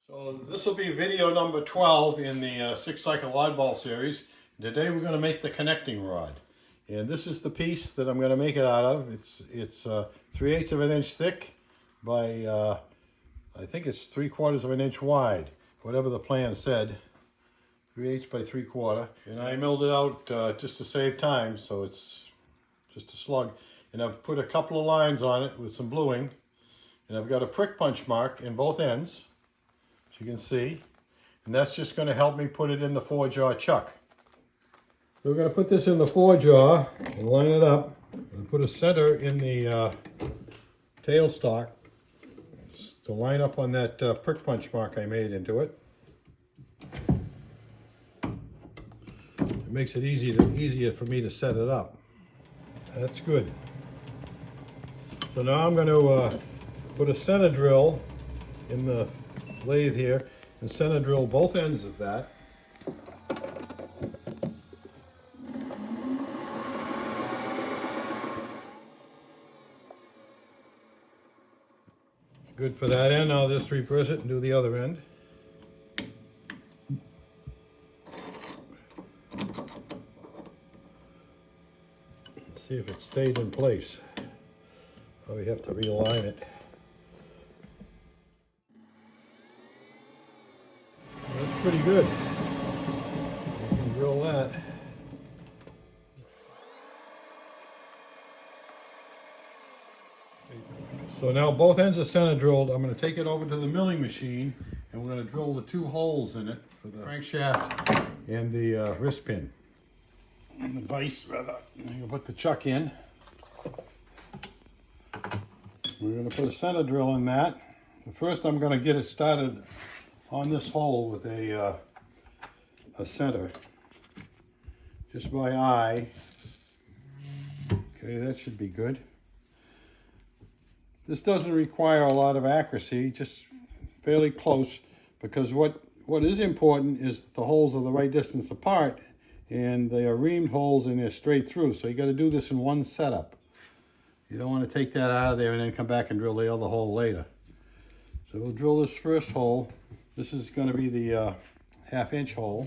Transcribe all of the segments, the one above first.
So this will be video number 12 in the 6-cycle oddball series. Today we're going to make the connecting rod. And this is the piece that I'm going to make it out of. It's 3/8 of an inch thick by, I think it's 3/4 of an inch wide, whatever the plan said. 3/8 by 3/4. And I milled it out just to save time, so it's just a slug. And I've put a couple of lines on it with some bluing. And I've got a prick punch mark in both ends, as you can see. And that's just going to help me put it in the 4-jaw chuck. So we're going to put this in the 4-jaw and line it up. And put a center in the tailstock to line up on that prick punch mark I made into it. It makes it easier for me to set it up. That's good. So now I'm going to put a center drill in the lathe here and center drill both ends of that. It's good for that end. I'll just reverse it and do the other end. Let's see if it stayed in place. Probably have to realign it. That's pretty good. You can drill that. So now both ends are center drilled. I'm going to take it over to the milling machine and we're going to drill the 2 holes in it for the crankshaft and the wrist pin. And the vise, rather. I'm going to put the chuck in. We're going to put a center drill in that. First I'm going to get it started on this hole with a center, just by eye. Okay, that should be good. This doesn't require a lot of accuracy, just fairly close, because what is important is that the holes are the right distance apart and they are reamed holes and they're straight through. So you got to do this in one setup. You don't want to take that out of there and then come back and drill the other hole later. So we'll drill this first hole. This is going to be the 1/2 inch hole.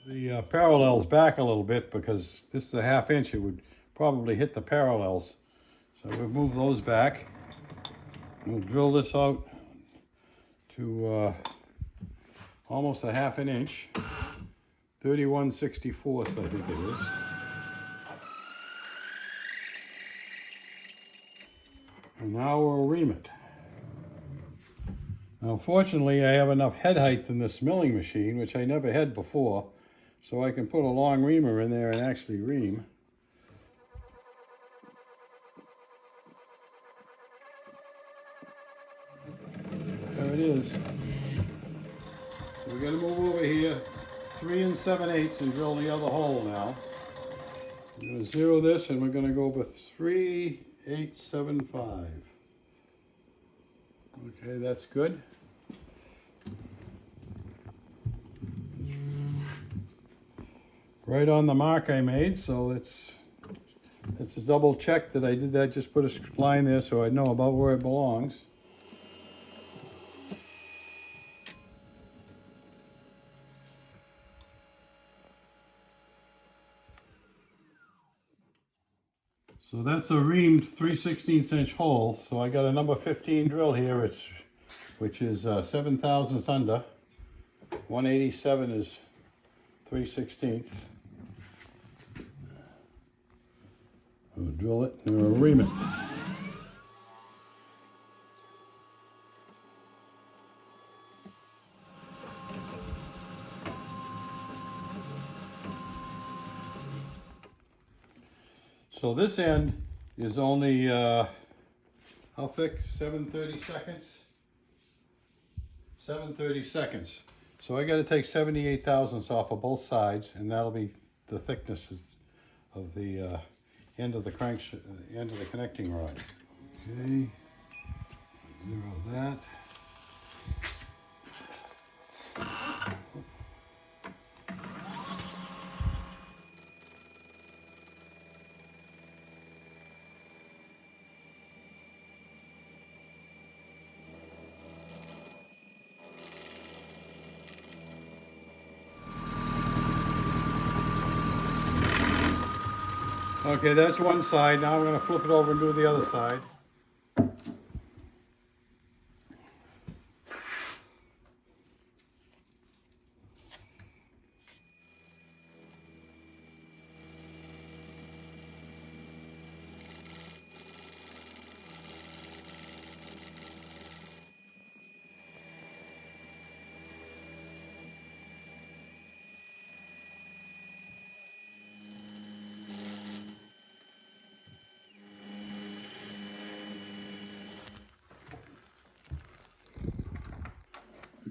The parallels back a little bit because this is a 1/2 inch. It would probably hit the parallels. So we'll move those back. We'll drill this out to almost a 1/2 inch, 31/64, I think it is. And now we'll ream it. Now, fortunately, I have enough head height in this milling machine, which I never had before, so I can put a long reamer in there and actually ream. There it is. We're going to move over here 3 7/8 and drill the other hole now. We're going to zero this and we're going to go with 3/875. Okay, that's good. Right on the mark I made, so it's a double check that I did that. Just put a line there so I know about where it belongs. So that's a reamed 3/16 inch hole. So I got a number 15 drill here, which is 7 thousandths under. 187 is 3/16. I'll drill it and we'll ream it. So this end is only, how thick? 7/32. 7/32. So I got to take 78 thousandths off of both sides, and that'll be the thickness of the end of the end of the connecting rod. Okay, zero that. Okay, that's one side. Now I'm going to flip it over and do the other side.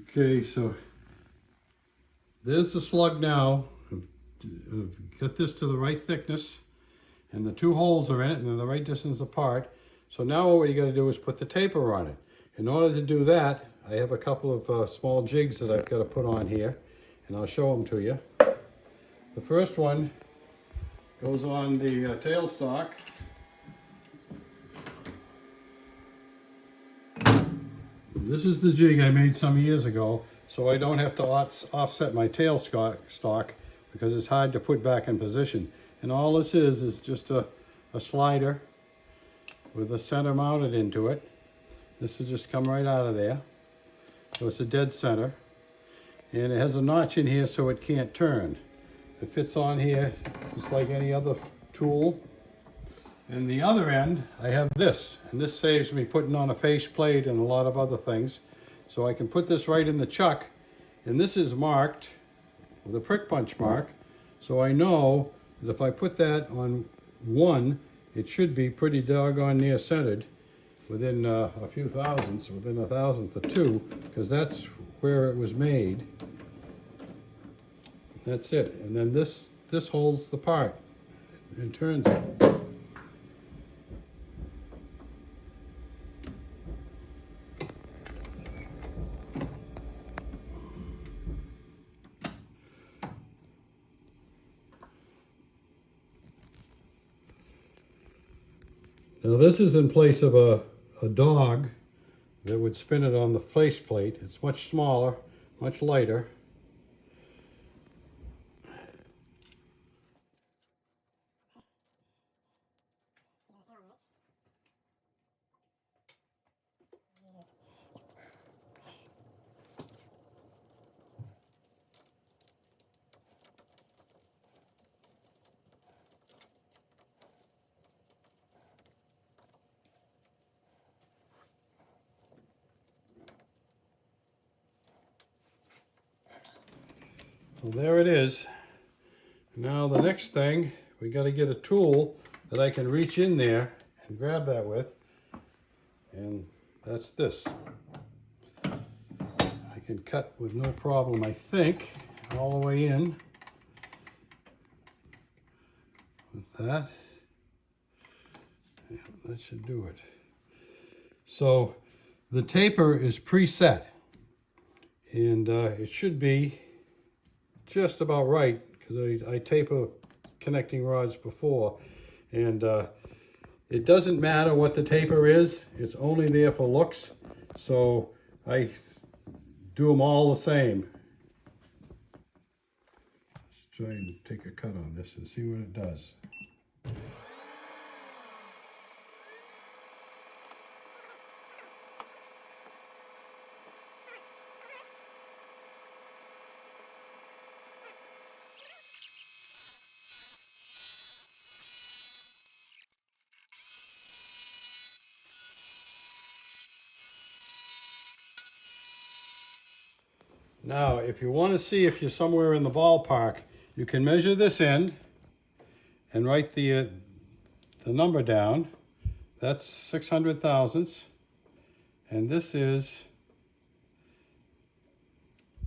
Okay, so there's the slug now. I've got this to the right thickness, and the two holes are in it, and they're the right distance apart. So now what you got to do is put the taper on it. In order to do that, I have a couple of small jigs that I've got to put on here, and I'll show them to you. The first one goes on the tailstock. This is the jig I made some years ago, so I don't have to offset my tailstock because it's hard to put back in position. And all this is just a slider with a center mounted into it. This will just come right out of there. So it's a dead center. And it has a notch in here so it can't turn. It fits on here just like any other tool. And the other end, I have this, and this saves me putting on a face plate and a lot of other things. So I can put this right in the chuck, and this is marked with a prick punch mark, so I know that if I put that on one, it should be pretty doggone near centered, within a few thousandths, within a thousandth or two, because that's where it was made. That's it, and then this holds the part and turns it. Now this is in place of a dog that would spin it on the face plate. It's much smaller, much lighter. Well, there it is. Now the next thing, we got to get a tool that I can reach in there and grab that with, and that's this. I can cut with no problem, I think, all the way in with that. Yeah, that should do it. So the taper is preset, and it should be just about right, because I taper connecting rods before, and it doesn't matter what the taper is, it's only there for looks, so I do them all the same. Let's try and take a cut on this and see what it does. Now, if you want to see if you're somewhere in the ballpark, you can measure this end and write the number down. That's 600 thousandths, and this is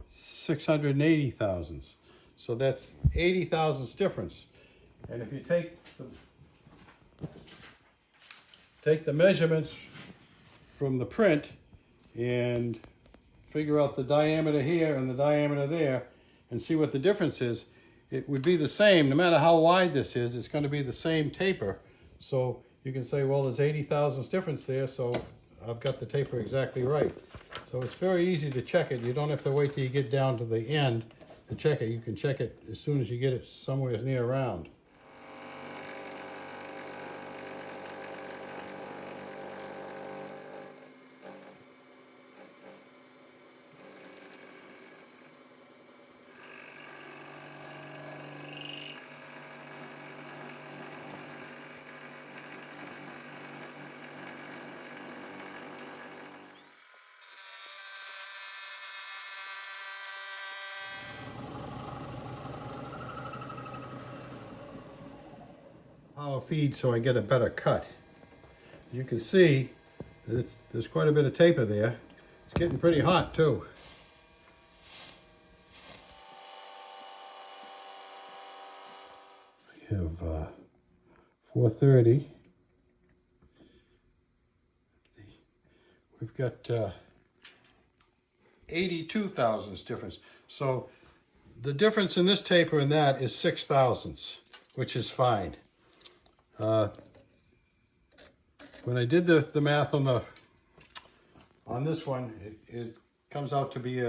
680 thousandths. So that's 80 thousandths difference. And if you take the measurements from the print and figure out the diameter here and the diameter there and see what the difference is, it would be the same. No matter how wide this is, it's going to be the same taper. So you can say, well, there's 80 thousandths difference there, so I've got the taper exactly right. So it's very easy to check it. You don't have to wait till you get down to the end to check it. You can check it as soon as you get it somewhere near round. power feed so I get a better cut. You can see there's quite a bit of taper there. It's getting pretty hot too. We have 430. We've got 82 thousandths difference. So the difference in this taper and that is 6 thousandths, which is fine. When I did the math on this one, it comes out to be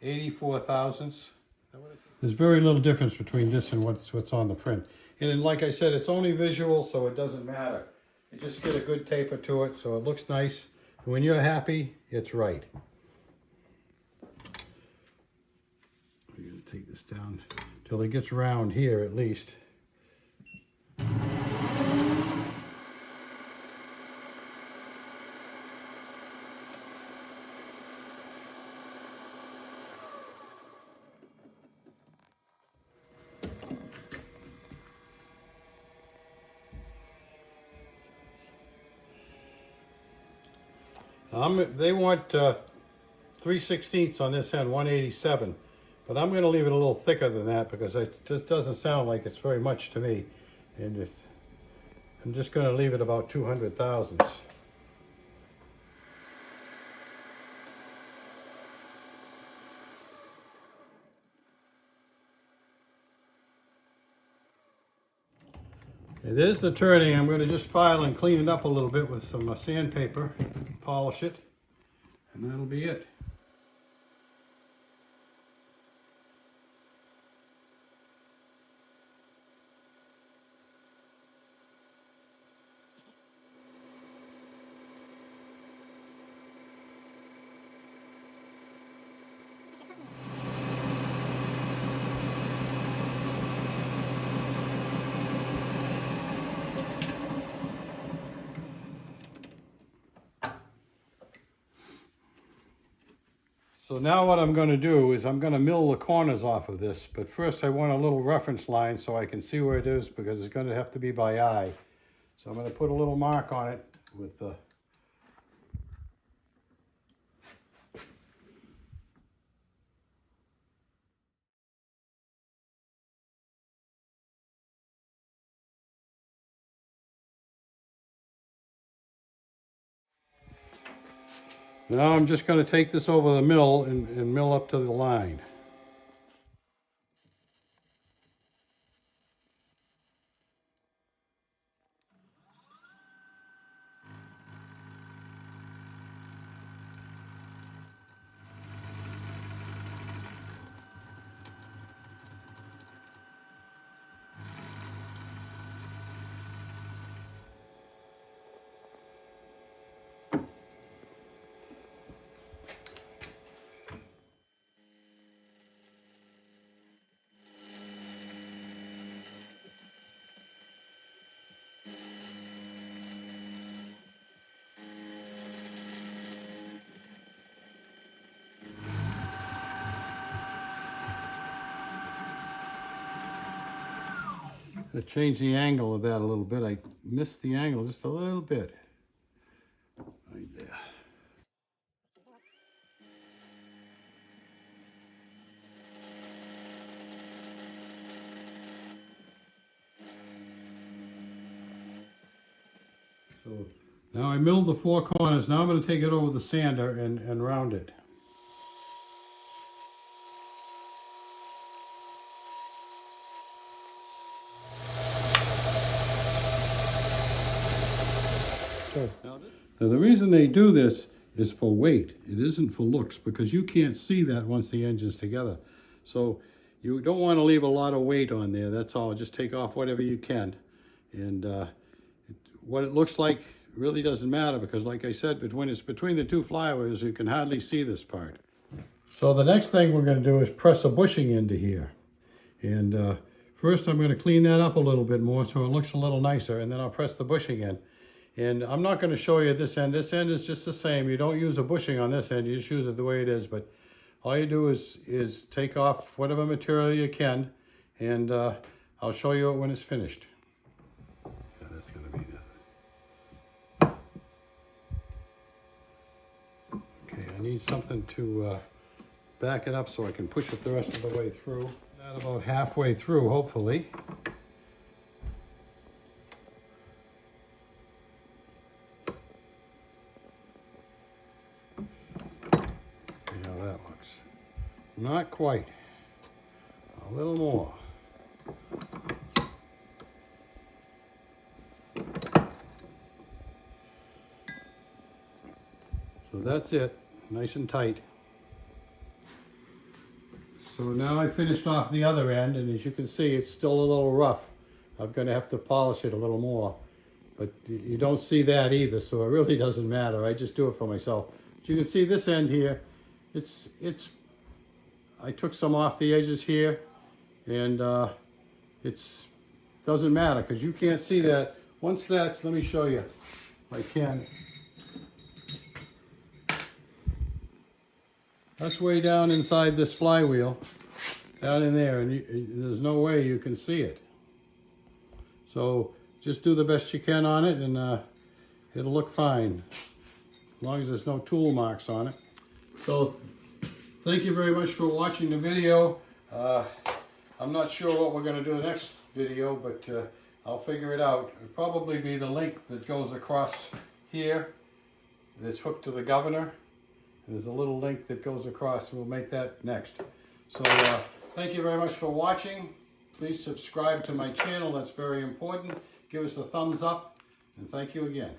84 thousandths. There's very little difference between this and what's on the print. And then, like I said, it's only visual, so it doesn't matter. You just get a good taper to it, so it looks nice. And when you're happy, it's right. We're going to take this down till it gets round here at least. They want 3/16 on this end, 187, but I'm going to leave it a little thicker than that because it just doesn't sound like it's very much to me, and I'm just going to leave it about 200 thousandths. There's the turning. I'm going to just file and clean it up a little bit with some sandpaper, polish it, and that'll be it. So now what I'm going to do is I'm going to mill the corners off of this, but first I want a little reference line so I can see where it is because it's going to have to be by eye. So I'm going to put a little mark on it with the Now I'm just going to take this over the mill and mill up to the line. To change the angle of that a little bit. I missed the angle just a little bit. Right there. So now I milled the four corners. Now I'm going to take it over the sander and round it. Now the reason they do this is for weight. It isn't for looks because you can't see that once the engine's together. So you don't want to leave a lot of weight on there. That's all. Just take off whatever you can. And what it looks like really doesn't matter because like I said, when it's between the two flywheels, you can hardly see this part. So the next thing we're going to do is press a bushing into here. And first I'm going to clean that up a little bit more so it looks a little nicer, and then I'll press the bushing in. And I'm not going to show you this end. This end is just the same. You don't use a bushing on this end. You just use it the way it is. But all you do is take off whatever material you can, and I'll show you it when it's finished. need something to back it up so I can push it the rest of the way through. Not about halfway through, hopefully. See how that looks. Not quite. A little more. So that's it, nice and tight. So now I finished off the other end, and as you can see, it's still a little rough. I'm going to have to polish it a little more. But you don't see that either, so it really doesn't matter. I just do it for myself. But you can see this end here, I took some off the edges here, and it's doesn't matter because you can't see that. Once that's, let me show you if I can. That's way down inside this flywheel, down in there, and there's no way you can see it. So just do the best you can on it, and it'll look fine, as long as there's no tool marks on it. So thank you very much for watching the video. I'm not sure what we're going to do the next video, but I'll figure it out. It'll probably be the link that goes across here that's hooked to the governor. There's a little link that goes across. We'll make that next. So thank you very much for watching. Please subscribe to my channel. That's very important. Give us a thumbs up, and thank you again.